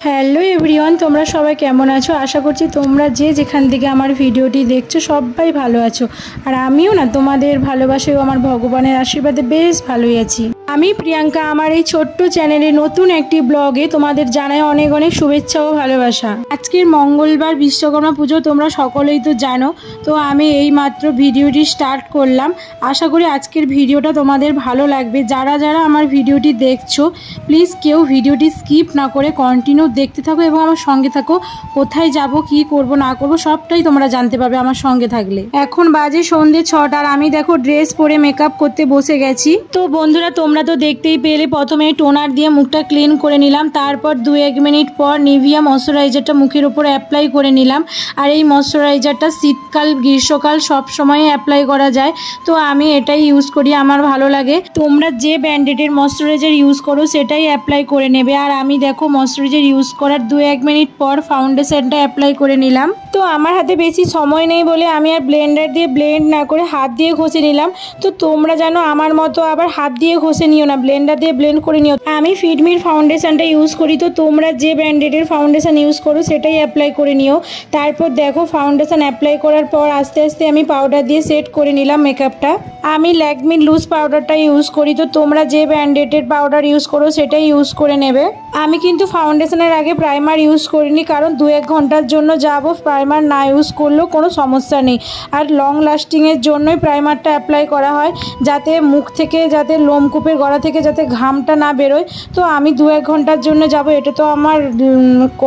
Hello everyone, তোমরা সবাই কেমন আছো? আশা করছি তোমরা যে যেখান থেকে আমার ভিডিওটি দেখছো সবাই ভালো আছো। আর আমিও না তোমাদের ভালোবাসায় আমার ভগবানের আশীর্বাদে বেশ ভালোই আছি। আমি প্রিয়াঙ্কা, আমার এই ছোট্ট চ্যানেলে নতুন একটি ব্লগে তোমাদের জানাই অনেক অনেক শুভেচ্ছা ও ভালোবাসা। আজকের মঙ্গলবার বিশ্বকর্মা পুজো, তোমরা সকলেই তো জানো। তো আমি এই মাত্র ভিডিওটি স্টার্ট করলাম। আশা করি আজকের ভিডিওটা তোমাদের ভালো লাগবে। যারা যারা আমার ভিডিওটি দেখছো প্লিজ কেউ ভিডিওটি স্কিপ না করে কন্টিনিউ দেখতে থাকো এবং আমার সঙ্গে থাকো। কোথায় যাব, কি করব না করব সবটাই তোমরা জানতে পারবে আমার সঙ্গে থাকলে। এখন বাজে সন্ধ্যে 6টা আর আমি দেখো ড্রেস পরে মেকআপ করতে বসে গেছি। তো বন্ধুরা তোমরা তো দেখতেই পেলে, প্রথমে টোনার দিয়ে মুখটা ক্লিন করে নিলাম, তারপর 2-1 মিনিট পর নিভিয়া ময়শ্চারাইজারটা মুখের উপর অ্যাপ্লাই করে নিলাম। আর এই ময়শ্চারাইজারটা শীতকাল গ্রীষ্মকাল সব সময় অ্যাপ্লাই করা যায়, তো আমি এটাই ইউজ করি, আমার ভালো লাগে। তোমরা যে ব্র্যান্ডেডের ময়শ্চারাইজার ইউজ করো সেটাই অ্যাপ্লাই করে নেবে। আর আমি দেখো ময়শ্চারাইজার ইউজ করার 2-1 মিনিট পর ফাউন্ডেশনটা অ্যাপ্লাই করে নিলাম। তো আমার হাতে বেশি সময় নেই বলে আমি আর ব্লেন্ডার দিয়ে ব্লেন্ড না করে হাত দিয়ে ঘষে নিলাম। তো তোমরা জানো আমার মতো আবার হাত দিয়ে ঘষে নিও না, ব্লেন্ডার দিয়ে ব্লেন্ড করে নিও। আমি ফিটমির ফাউন্ডেশনটা ইউজ করি, তো তোমরা যে ব্র্যান্ডেডের ফাউন্ডেশন ইউজ করো সেটাই অ্যাপ্লাই করে নিও। তারপর দেখো ফাউন্ডেশন অ্যাপ্লাই করার পর আস্তে আস্তে আমি পাউডার দিয়ে সেট করে নিলাম মেকআপটা। আমি ল্যাকমির লুজ পাউডারটা ইউজ করি, তো তোমরা যে ব্র্যান্ডেডের পাউডার ইউজ করো সেটাই ইউজ করে নেবে। আমি কিন্তু ফাউন্ডেশনের আগে প্রাইমার ইউজ করিনি, কারণ 2-1 ঘন্টার জন্য যাবো, প্রাইমার না ইউজ করলেও কোনো সমস্যা নেই। আর লং লাস্টিংয়ের জন্যই প্রাইমারটা অ্যাপ্লাই করা হয়, যাতে মুখ থেকে যাতে লোমকূপের গড়া থেকে যাতে ঘামটা না বেরোয়। তো আমি 2-1 ঘন্টার জন্য যাব, এটা তো আমার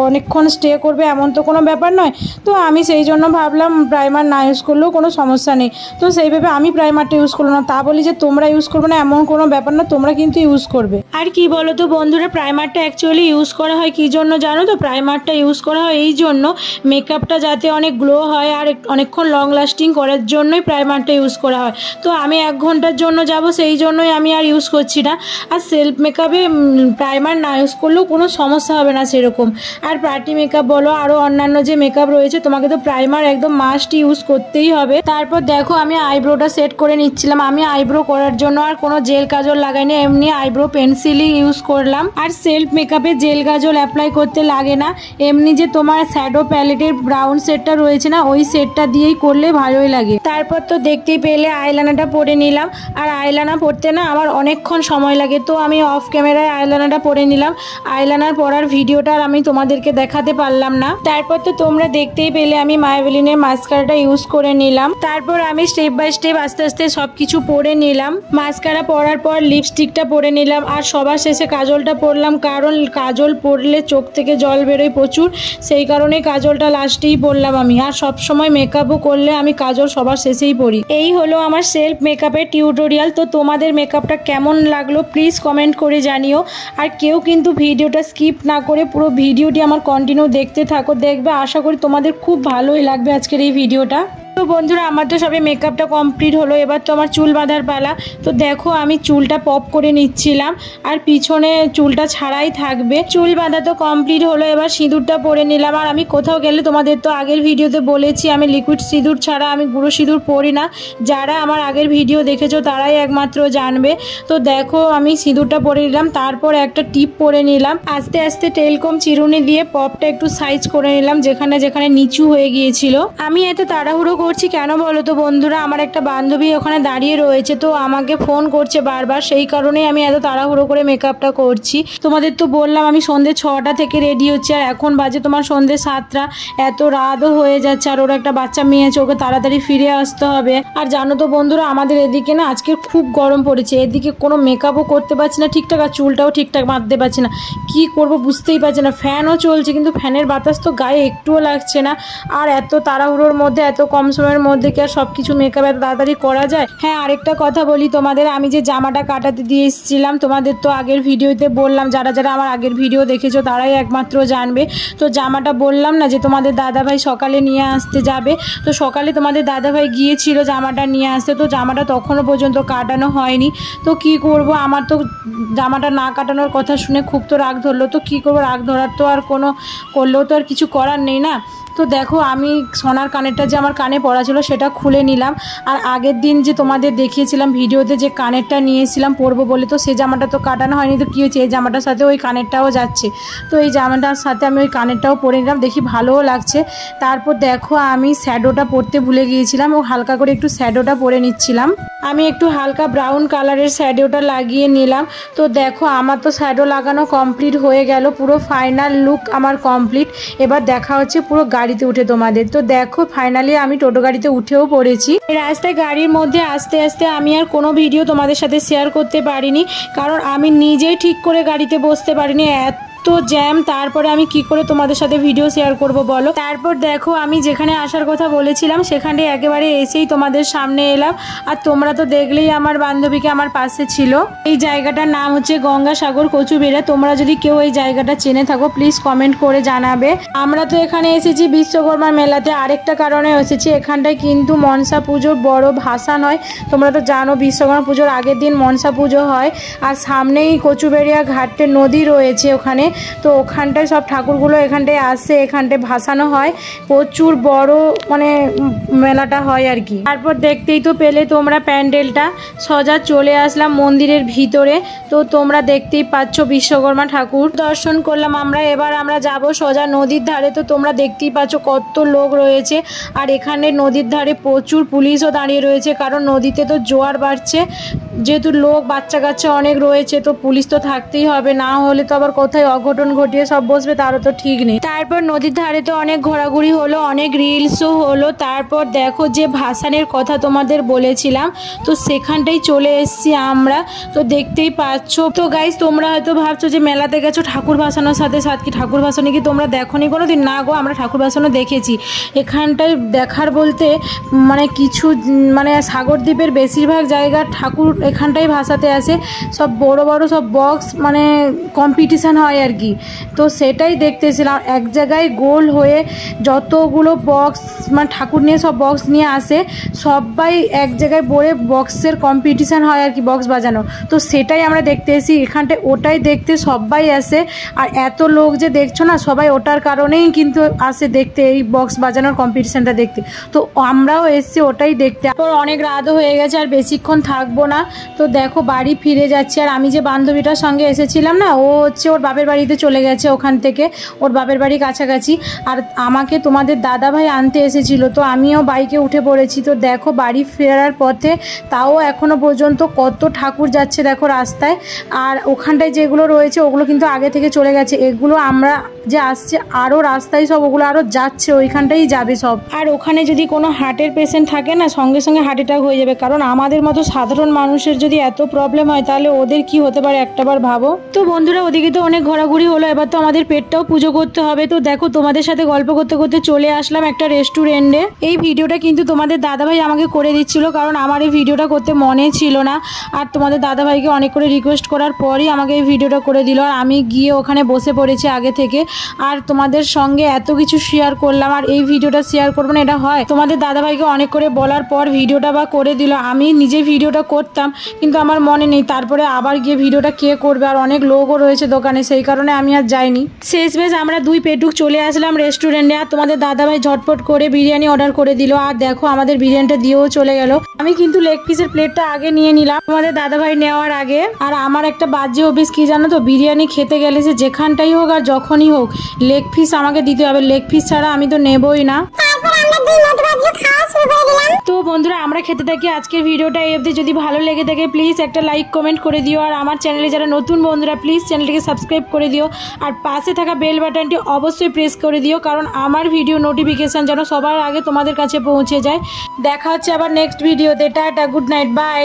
অনেকক্ষণ স্টে করবে এমন তো কোনো ব্যাপার নয়। তো আমি সেই জন্য ভাবলাম প্রাইমার না ইউজ করলেও কোনো সমস্যা নেই। তো সেইভাবে আমি প্রাইমারটা ইউজ করলাম না। তা বলি যে তোমরা ইউজ করবে না এমন কোনো ব্যাপার না, তোমরা কিন্তু ইউজ করবে। আর কি বলো তো বন্ধুরা, প্রাইমারটা অ্যাকচুয়ালি ইউজ করা হয় কী জন্য জানো তো? প্রাইমারটা ইউজ করা হয় এই জন্য মেকআপটা যাতে অনেক গ্লো হয় আর অনেকক্ষণ লং লাস্টিং করার জন্যই প্রাইমারটা ইউজ করা হয়। তো আমি 1 ঘন্টার জন্য যাব, সেই জন্যই আমি আর ইউজ করছি না। আর সেলফ মেকআপে প্রাইমার না ইউজ করলেও কোনো সমস্যা হবে না সেরকম। আর পার্টি মেকআপ বলো আরও অন্যান্য যে মেকআপ রয়েছে, তোমাকে তো প্রাইমার একদম মাস্ট ইউজ করতেই হবে। তারপর দেখো আমি আইব্রোটা সেট করে নিচ্ছিলাম। আমি আইব্রো করার জন্য আর কোনো জেল কাজল লাগাইনি, এমনি আইব্রো পেন্সিলই ইউজ করলাম। আর সেলফ মেকআপে জেল কাজল অ্যাপ্লাই করতে লাগে না, এমনি যে তোমার শ্যাডো প্যালেটের ব্রাউন সেটটা রয়েছে না, ওই সেটটা দিয়েই করলে ভালোই লাগে। তারপর তো দেখতেই পেলে আইলাইনারটা পরে নিলাম। আর আইলাইনার পরতে না আমার অনেকক্ষণ সময় লাগে, তো আমি অফ ক্যামেরায় আইলাইনারটা পরে নিলাম। আইলাইনার পরার ভিডিওটা আর আমি তোমাদেরকে দেখাতে পারলাম না। তারপর তো তোমরা দেখতেই পেলে আমি মাইবেলিনের মাস্কারাটা ইউজ করে নিলাম। তারপর আমি স্টেপ বাই স্টেপ আস্তে আস্তে সব কিছু পরে নিলাম। মাস্কারা পরার পর লিপস্টিকটা পরে নিলাম, আর সবার শেষে কাজলটা পরলাম, কারণ কাজল পরলে চোখ থেকে জল বেরোয় প্রচুর, সেই কারণে কাজলটা লাস্টেই পরলাম আমি। আর সবসময় মেকআপও করলে আমি কাজল সবার শেষেই পরি। এই হলো আমার সেলফ মেকআপের টিউটোরিয়াল। তো তোমাদের মেকআপটা কেমন লাগলো প্লিজ কমেন্ট করে জানিও। আর কেউ কিন্তু ভিডিওটা স্কিপ না করে পুরো ভিডিওটি আমার কন্টিনিউ দেখতে থাকো, দেখবে আশা করি তোমাদের খুব ভালোই লাগবে আজকের এই ভিডিওটা। তো বন্ধুরা আমার তো সবে মেকআপটা কমপ্লিট হলো, এবার তো আমার চুল বাঁধার পালা। তো দেখো আমি চুলটা পপ করে নিচ্ছিলাম, আর পিছনে চুলটা ছাড়াই থাকবে। চুল বাঁধা তো কমপ্লিট হলো, এবার সিঁদুরটা পরে নিলাম। আর আমি কোথাও গেলে তোমাদের তো আগের ভিডিওতে বলেছি আমি লিকুইড সিঁদুর ছাড়া আমি গুঁড়ো সিঁদুর পরি না। যারা আমার আগের ভিডিও দেখেছো তারাই একমাত্র জানবে। তো দেখো আমি সিঁদুরটা পরে নিলাম, তারপর একটা টিপ পরে নিলাম। আস্তে আস্তে টেলকম চিরুনি দিয়ে পপটা একটু সাইজ করে নিলাম, যেখানে যেখানে নিচু হয়ে গিয়েছিল। আমি এত তাড়াহুড়ো করছি কেন বলো তো বন্ধুরা, আমার একটা বান্ধবী ওখানে দাঁড়িয়ে রয়েছে, তো আমাকে ফোন করছে বারবার, সেই কারণেই আমি এত তাড়াহুড়ো করে মেকআপটা করছি। তোমাদের তো বললাম আমি সন্ধ্যে 6টা থেকে রেডি হচ্ছি, আর এখন বাজে তোমার সন্ধ্যে 7টা। এত রাতও হয়ে যাচ্ছে, আর ওর একটা বাচ্চা মেয়ে আছে, ওকে তাড়াতাড়ি ফিরে আসতে হবে। আর জানো তো বন্ধুরা আমাদের এদিকে না আজকে খুব গরম পড়েছে, এদিকে কোনো মেকআপও করতে পারছি না ঠিকঠাক, আর চুলটাও ঠিকঠাক বাঁধতে পারছি না। কি করব বুঝতেই পারছি না। ফ্যানও চলছে কিন্তু ফ্যানের বাতাস তো গায়ে একটুও লাগছে না। আর এত তাড়াহুড়োর মধ্যে এত কম সময়ের মধ্যে কি আর সব কিছু মেকআপ এত তাড়াতাড়ি করা যায়? হ্যাঁ, আরেকটা কথা বলি তোমাদের, আমি যে জামাটা কাটাতে দিয়ে এসেছিলাম তোমাদের তো আগের ভিডিওতে বললাম, যারা যারা আমার আগের ভিডিও দেখেছো তারাই একমাত্র জানবে। তো জামাটা বললাম না যে তোমাদের দাদাভাই সকালে নিয়ে আসতে যাবে, তো সকালে তোমাদের দাদাভাই গিয়েছিল জামাটা নিয়ে আসতে, তো জামাটা তখনও পর্যন্ত কাটানো হয়নি। তো কি করব, আমার তো জামাটা না কাটানোর কথা শুনে খুব তো রাগ ধরলো। তো কি করবো, রাগ ধরার তো আর কোনো করলেও তো আর কিছু করার নেই না। তো দেখো আমি সোনার কানেরটা যে আমার কানে কানে পরা ছিল সেটা খুলে নিলাম। আর আগের দিন যে তোমাদের দেখিয়েছিলাম ভিডিওতে যে কানেরটা নিয়েছিলাম পরবো বলে, তো সেই জামাটা তো কাটানো হয়নি, তো কী হয়েছে এই জামাটার সাথে ওই কানেরটাও যাচ্ছে। তো এই জামাটার সাথে আমি ওই কানেরটাও পরে নিলাম, দেখি ভালোও লাগছে। তারপর দেখো আমি শ্যাডোটা পরতে ভুলে গিয়েছিলাম, ও হালকা করে একটু শ্যাডোটা পরে নিচ্ছিলাম। আমি একটু হালকা ব্রাউন কালারের শ্যাডোটা লাগিয়ে নিলাম। তো দেখো আমার তো শ্যাডো লাগানো কমপ্লিট হয়ে গেল, পুরো ফাইনাল লুক আমার কমপ্লিট। এবার দেখা হচ্ছে পুরো গাড়িতে উঠে তোমাদের। তো দেখো ফাইনালি আমি টোটো গাড়িতে উঠেও পড়েছি। রাস্তায় গাড়ির মধ্যে আস্তে আস্তে আমি আর কোনো ভিডিও তোমাদের সাথে শেয়ার করতে পারিনি, কারণ আমি নিজেই ঠিক করে গাড়িতে বসতে পারিনি, তো জ্যাম। তারপরে আমি কি করে তোমাদের সাথে ভিডিও শেয়ার করব বলো। তারপর দেখো আমি যেখানে আসার কথা বলেছিলাম সেখানে একেবারে এসেই তোমাদের সামনে এলাম। আর তোমরা তো দেখলেই আমার বান্ধবীকে আমার পাশে ছিল। এই জায়গাটার নাম হচ্ছে গঙ্গাসাগর কচুবেড়া। তোমরা যদি কেউ এই জায়গাটা চেনে থাকো প্লিজ কমেন্ট করে জানাবে। আমরা তো এখানে এসেছি বিশ্বকর্মা মেলাতে, আরেকটা কারণে এসেছি, এখানটায় কিন্তু মনসা পুজোর বড় ভাসান হয়। তোমরা তো জানো বিশ্বকর্মা পুজোর আগের দিন মনসা পুজো হয়। আর সামনেই কচুবেড়িয়া ঘাটে নদী রয়েছে ওখানে, তো ওখানটায় সব ঠাকুরগুলো এখানটায় আসে, এখানটায় ভাসানো হয়। প্রচুর বড় মানে মেলাটা হয় আর কি। তারপর দেখতেই তো পেলে তোমরা প্যান্ডেলটা, সোজা চলে আসলাম মন্দিরের ভিতরে। তো তোমরা দেখতেই পাচ্ছ বিশ্বকর্মা ঠাকুর দর্শন করলাম আমরা। এবার আমরা যাব সোজা নদীর ধারে। তো তোমরা দেখতেই পাচ্ছ কত লোক রয়েছে। আর এখানে নদীর ধারে প্রচুর পুলিশও দাঁড়িয়ে রয়েছে, কারণ নদীতে তো জোয়ার বাড়ছে, যেহেতু লোক বাচ্চা কাচ্চা অনেক রয়েছে, তো পুলিশ তো থাকতেই হবে, না হলে তো আবার কোথায় অঘটন ঘটিয়ে সব বসবে তারও তো ঠিক নেই। তারপর নদীর ধারে তো অনেক ঘোরাঘুরি হলো, অনেক রিলসও হলো। তারপর দেখো যে ভাসানের কথা তোমাদের বলেছিলাম, তো সেখানটাই চলে এসেছি আমরা। তো দেখতেই পাচ্ছ। তো গাইস তোমরা হয়তো ভাবছো যে মেলাতে গেছো ঠাকুর ভাসানোর সাথে সাথে কি ঠাকুর ভাসানো কি তোমরা দেখোনি কোনো দিন? না গো, আমরা ঠাকুর ভাসানো দেখেছি। এখানটায় দেখার বলতে মানে কিছু মানে সাগরদ্বীপের বেশিরভাগ জায়গার ঠাকুর এখানটাই ভাসাতে আসে। সব বড় বড় সব বক্স মানে কম্পিটিশান হয় আর কি। তো সেটাই দেখতেছিলাম, এক জায়গায় গোল হয়ে যতগুলো বক্স মানে ঠাকুর নিয়ে সব বক্স নিয়ে আসে, সবাই এক জায়গায় বলে বক্সের কম্পিটিশান হয় আর কি, বক্স বাজানো। তো সেটাই আমরা দেখতে এসেছি এখানটায়, ওটাই দেখতে সবাই আসে। আর এত লোক যে দেখছো না, সবাই ওটার কারণেই কিন্তু আসে দেখতে, এই বক্স বাজানোর কম্পিটিশানটা দেখতে। তো আমরাও এসেছি ওটাই দেখতে। তো অনেক রাতও হয়ে গেছে, আর বেশিক্ষণ থাকবো না। তো দেখো বাড়ি ফিরে যাচ্ছি। আর আমি যে বান্ধবীটার সঙ্গে এসেছিলাম না, ও হচ্ছে ওর বাপের বাড়িতে চলে গেছে, ওখান থেকে ওর বাপের বাড়ি কাছাকাছি। আর আমাকে তোমাদের দাদা ভাই আনতে এসেছিল, তো আমিও বাইকে উঠে পড়েছি। তো দেখো বাড়ি ফেরার পথে তাও এখনো পর্যন্ত কত ঠাকুর যাচ্ছে দেখো রাস্তায়। আর ওখানটায় যেগুলো রয়েছে ওগুলো কিন্তু আগে থেকে চলে গেছে, এগুলো আমরা যে আসছে আরও রাস্তায় সব ওগুলো আরও যাচ্ছে, ওইখানটাই যাবে সব। আর ওখানে যদি কোনো হার্টের পেশেন্ট থাকে না, সঙ্গে সঙ্গে হার্ট অ্যাটাক হয়ে যাবে, কারণ আমাদের মতো সাধারণ মানুষের যদি এত প্রবলেম হয় তাহলে ওদের কি হতে পারে একটাবার ভাবো। তো বন্ধুরা ওদিকে তো অনেক ঘোরাঘুরি হলো, এবার তো আমাদের পেটটাও পুজো করতে হবে। তো দেখো তোমাদের সাথে গল্প করতে করতে চলে আসলাম একটা রেস্টুরেন্টে। এই ভিডিওটা কিন্তু তোমাদের দাদাভাই আমাকে করে দিচ্ছিল, কারণ আমার এই ভিডিওটা করতে মনে ছিল না। আর তোমাদের দাদাভাইকে অনেক করে রিকোয়েস্ট করার পরই আমাকে এই ভিডিওটা করে দিল। আর আমি গিয়ে ওখানে বসে পড়েছি আগে থেকে, আর তোমাদের সঙ্গে এত কিছু শেয়ার করলাম। আর এই ভিডিওটা শেয়ার করবো না এটা হয়? তোমাদের দাদাভাইকে অনেক করে বলার পর ভিডিওটা বা করে দিল। আমি নিজে ভিডিওটা করতাম কিন্তু আমার মনে নেই, তারপরে আবার গিয়ে ভিডিওটা কে করবে, আর অনেক লোকও রয়েছে দোকানে, সেই কারণে আমি আর যাইনি। শেষমেশ আমরা দুই পেটুক চলে আসলাম রেস্টুরেন্টে। আর তোমাদের দাদাভাই ঝটপট করে বিরিয়ানি অর্ডার করে দিল। আর দেখো আমাদের বিরিয়ানিটা দিয়েও চলে গেল। আমি কিন্তু লেগ পিসের প্লেটটা আগে নিয়ে নিলাম তোমাদের দাদাভাই নেওয়ার আগে। আর আমার একটা বাজে অভ্যাস কি জানো তো, বিরিয়ানি খেতে গেলে সে যেখানটাই হোক আর যখনই হোক লেগ পিস আমাকে দিতে হবে, লেগ পিস ছাড়া আমি তো নেবই না। তো বন্ধুরা আমরা খেতে থাকি। আজকের ভিডিওটা এই অবধি। যদি ভালো লেগে থাকে প্লিজ একটা লাইক কমেন্ট করে দিও। আর আমার চ্যানেলে যারা নতুন বন্ধুরা প্লিজ চ্যানেলটিকে সাবস্ক্রাইব করে দিও। আর পাশে থাকা বেল বাটনটি অবশ্যই প্রেস করে দিও, কারণ আমার ভিডিও নোটিফিকেশান যেন সবার আগে তোমাদের কাছে পৌঁছে যায়। দেখা হচ্ছে আবার নেক্সট ভিডিওতে। Tata, good night, by.